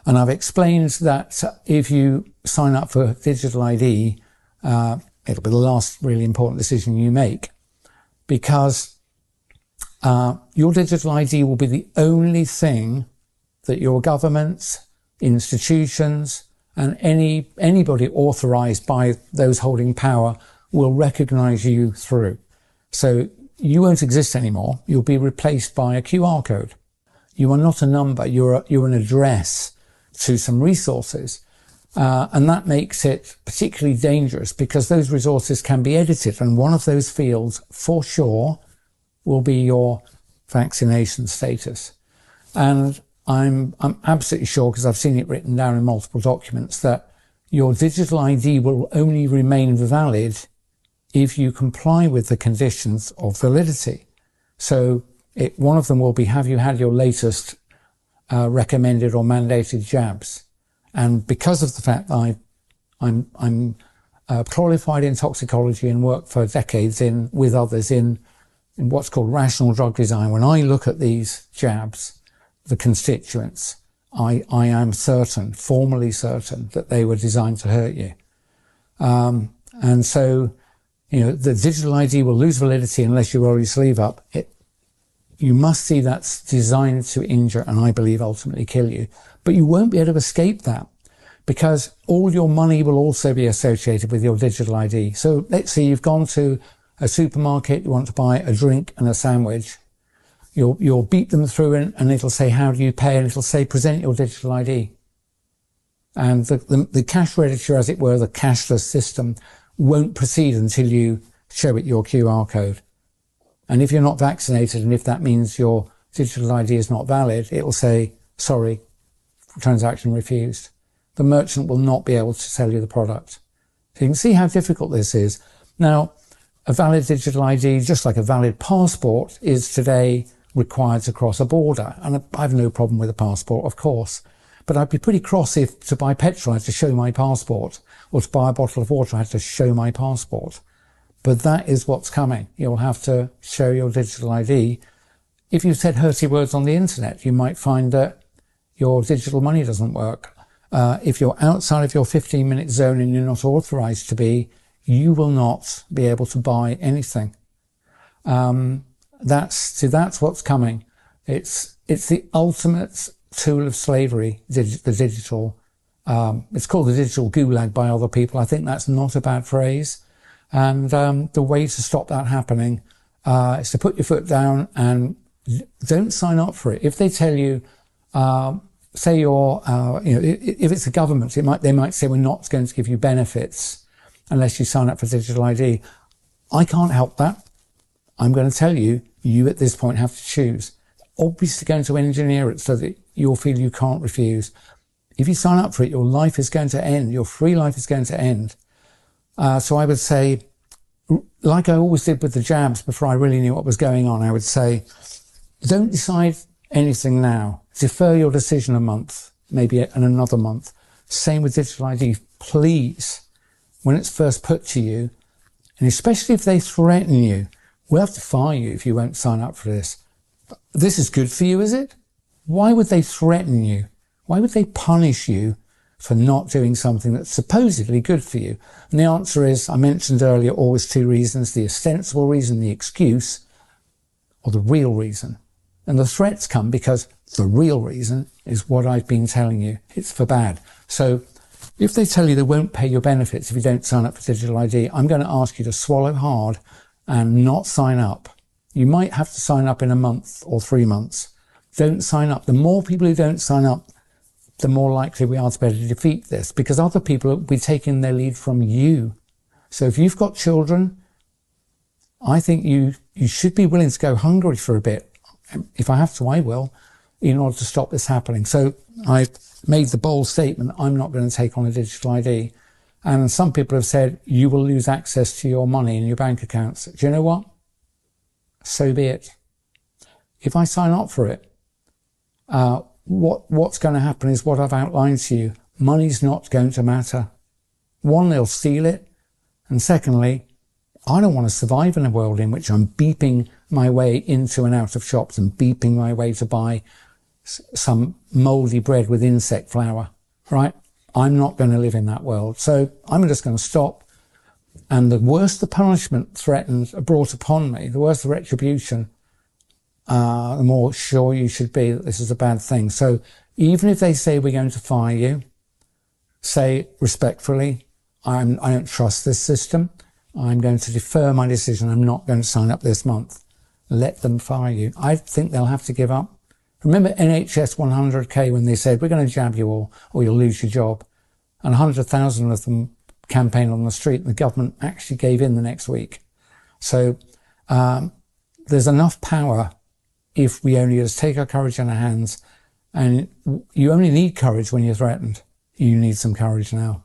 And I've explained that if you sign up for digital ID, it'll be the last really important decision you make, because your digital ID will be the only thing that your governments, institutions, and anybody authorized by those holding power will recognize you through. So you won't exist anymore. You'll be replaced by a QR code. You are not a number. You're an address to some resources. And that makes it particularly dangerous because those resources can be edited. And one of those fields, for sure, will be your vaccination status. And I'm absolutely sure, because I've seen it written down in multiple documents, that your digital ID will only remain valid if you comply with the conditions of validity. So one of them will be, have you had your latest recommended or mandated jabs? And because of the fact that I'm qualified in toxicology and worked for decades with others in what's called rational drug design, when I look at these jabs, the constituents, I am certain, formally certain, that they were designed to hurt you. And so, the digital ID will lose validity unless you roll your sleeve up. You must see that's designed to injure and, I believe, ultimately kill you. But you won't be able to escape that, because all your money will also be associated with your digital ID. So let's say you've gone to a supermarket, you want to buy a drink and a sandwich. You'll beat them through and it'll say, how do you pay? And it'll say, present your digital ID. And the cash register, as it were, the cashless system, won't proceed until you show it your QR code. And if you're not vaccinated, and if that means your digital ID is not valid, it'll say, sorry, transaction refused. The merchant will not be able to sell you the product. So you can see how difficult this is. Now, a valid digital ID, just like a valid passport, is today required to cross a border. And I have no problem with a passport, of course. But I'd be pretty cross if to buy petrol I had to show my passport, or to buy a bottle of water I had to show my passport. But that is what's coming. You'll have to show your digital ID. If you said hurty words on the internet, you might find that your digital money doesn't work. If you're outside of your 15-minute zone and you're not authorized to be, you will not be able to buy anything. That's what's coming. It's the ultimate tool of slavery, the digital. It's called the digital gulag by other people. I think that's not a bad phrase. And the way to stop that happening is to put your foot down and don't sign up for it. If they tell you, say you're, if it's a government, they might say, we're not going to give you benefits unless you sign up for digital ID. I can't help that. I'm going to tell you, you at this point have to choose. Obviously going to engineer it so that you'll feel you can't refuse. If you sign up for it, your life is going to end. Your free life is going to end. So I would say, like I always did with the jabs before I really knew what was going on, I would say, don't decide anything now. Defer your decision a month, maybe another month. Same with digital ID. Please, when it's first put to you, and especially if they threaten you, we'll have to fire you if you won't sign up for this. This is good for you, is it? Why would they threaten you? Why would they punish you for not doing something that's supposedly good for you? And the answer is, I mentioned earlier, always two reasons: the ostensible reason, the excuse, or the real reason. And the threats come because the real reason is what I've been telling you. It's for bad. So if they tell you they won't pay your benefits if you don't sign up for digital ID, I'm going to ask you to swallow hard and not sign up. You might have to sign up in a month or 3 months. Don't sign up. The more people who don't sign up, the more likely we are to be able to defeat this, because other people will be taking their lead from you. So if you've got children, I think you should be willing to go hungry for a bit. If I have to, I will, in order to stop this happening. So I've made the bold statement, I'm not going to take on a digital ID. And some people have said, you will lose access to your money in your bank accounts. Do you know what? So be it. If I sign up for it, what's going to happen is what I've outlined to you. Money's not going to matter. One, they'll steal it. And secondly, I don't want to survive in a world in which I'm beeping my way into and out of shops and beeping my way to buy some mouldy bread with insect flour, right? I'm not going to live in that world. So I'm just going to stop. And the worse the punishment threatened brought upon me, the worse the retribution, the more sure you should be that this is a bad thing. So even if they say we're going to fire you, say respectfully, I don't trust this system. I'm going to defer my decision. I'm not going to sign up this month. Let them fire you. I think they'll have to give up. Remember NHS 100K when they said, we're going to jab you all or you'll lose your job. And 100,000 of them campaigned on the street. And the government actually gave in the next week. So there's enough power if we only just take our courage in our hands. And you only need courage when you're threatened. You need some courage now.